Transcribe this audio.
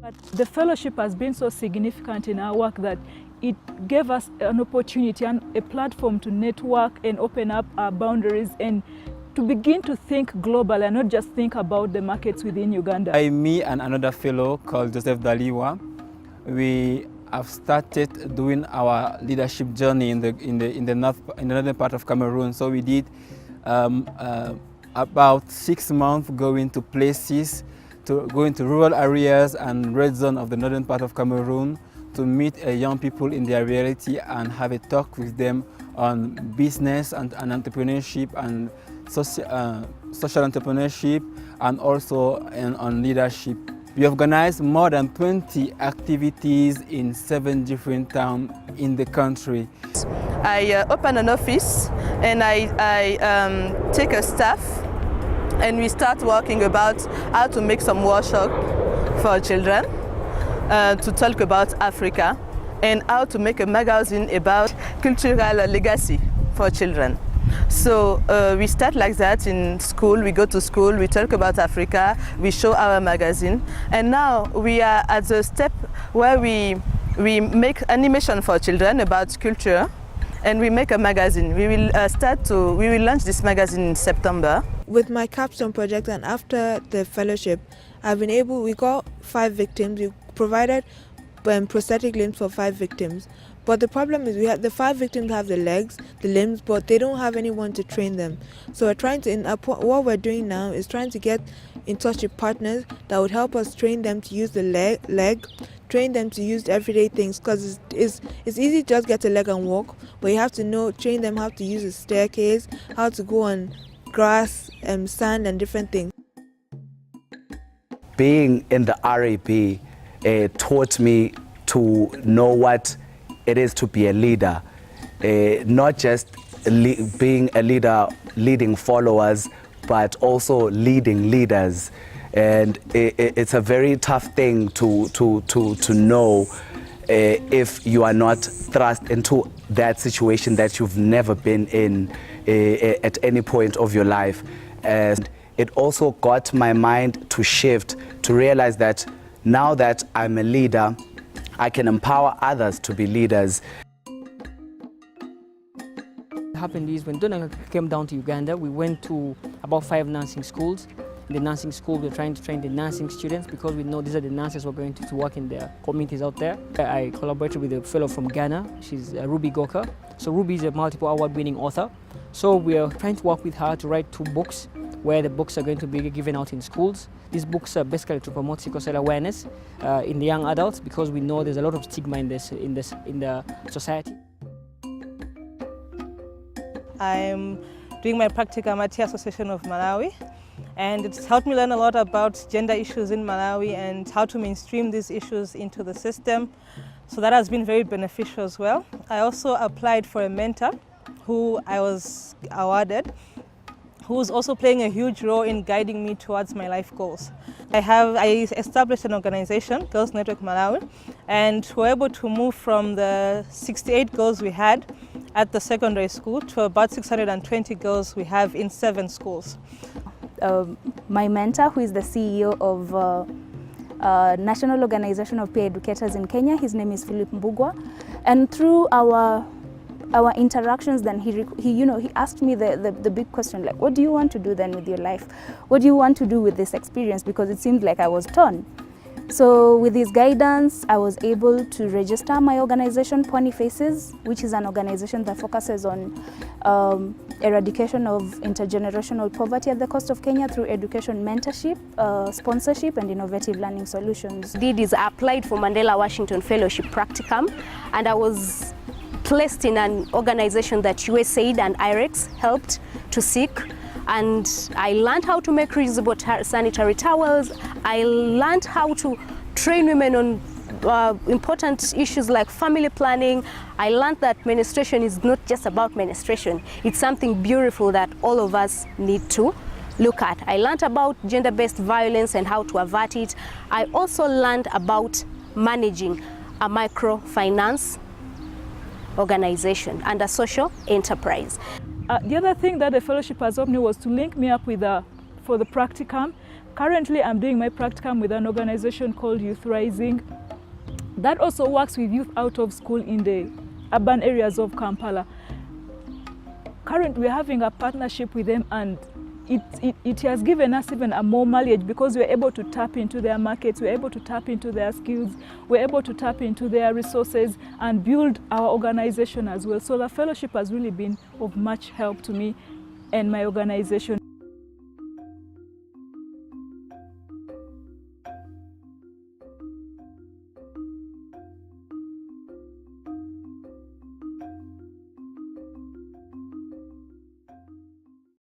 But the fellowship has been so significant in our work that it gave us an opportunity and a platform to network and open up our boundaries and to begin to think global and not just think about the markets within Uganda. Me and another fellow called Joseph Daliwa, we have started doing our leadership journey in the northern part of Cameroon. So we did about 6 months going to places, going to rural areas and red zone of the northern part of Cameroon to meet young people in their reality and have a talk with them on business and entrepreneurship and social entrepreneurship and also on leadership. We organized more than 20 activities in 7 different towns in the country. I open an office and I take a staff and we start working about how to make some workshop for children to talk about Africa and how to make a magazine about cultural legacy for children. So we start like that in school, we go to school, we talk about Africa, we show our magazine, and now we are at the step where we make animation for children about culture and we make a magazine. We will launch this magazine in September. With my capstone project and after the fellowship, we got 5 victims. We provided prosthetic limbs for 5 victims. But the problem is the 5 victims have the legs, the limbs, but they don't have anyone to train them. So we're trying to, what we're doing now is trying to get in touch with partners that would help us train them to use the leg, train them to use everyday things, because it's easy to just get a leg and walk, but you have to train them how to use a staircase, how to go on grass, sand and different things. Being in the RAP taught me to know what it is to be a leader, not just being a leader, leading followers, but also leading leaders. And it's a very tough thing to know if you are not thrust into that situation that you've never been in at any point of your life. And it also got my mind to shift, to realize that now that I'm a leader, I can empower others to be leaders. What happened is when Donna came down to Uganda, we went to about 5 nursing schools. In the nursing school, we're trying to train the nursing students because we know these are the nurses who are going to work in their communities out there. I collaborated with a fellow from Ghana. She's Ruby Goka. So Ruby is a multiple award-winning author. So we are trying to work with her to write 2 books where the books are going to be given out in schools. These books are basically to promote sickle cell awareness in the young adults because we know there's a lot of stigma in the society. I'm doing my practicum at the Association of Malawi, and it's helped me learn a lot about gender issues in Malawi and how to mainstream these issues into the system. So that has been very beneficial as well. I also applied for a mentor who I was awarded, who is also playing a huge role in guiding me towards my life goals. I established an organization, Girls Network Malawi, and we're able to move from the 68 girls we had at the secondary school to about 620 girls we have in 7 schools. My mentor, who is the CEO of National Organization of Peer Educators in Kenya, his name is Philip Mbugwa, and through our interactions, then he asked me the big question, like, what do you want to do then with your life? What do you want to do with this experience? Because it seemed like I was torn. So with his guidance, I was able to register my organization, Pony Faces, which is an organization that focuses on eradication of intergenerational poverty at the coast of Kenya through education mentorship, sponsorship and innovative learning solutions. I applied for Mandela Washington Fellowship practicum, and I was placed in an organization that USAID and IREX helped to seek, and I learned how to make reusable sanitary towels. I learned how to train women on important issues like family planning. I learned that menstruation is not just about menstruation. It's something beautiful that all of us need to look at. I learned about gender-based violence and how to avert it. I also learned about managing a microfinance organization and a social enterprise. The other thing that the fellowship has helped me was to link me up with for the practicum Currently, I'm doing my practicum with an organization called Youth Rising. That also works with youth out of school in the urban areas of Kampala. Currently, we're having a partnership with them, and it has given us even a more mileage because we're able to tap into their markets, we're able to tap into their skills, we're able to tap into their resources and build our organization as well. So the fellowship has really been of much help to me and my organization.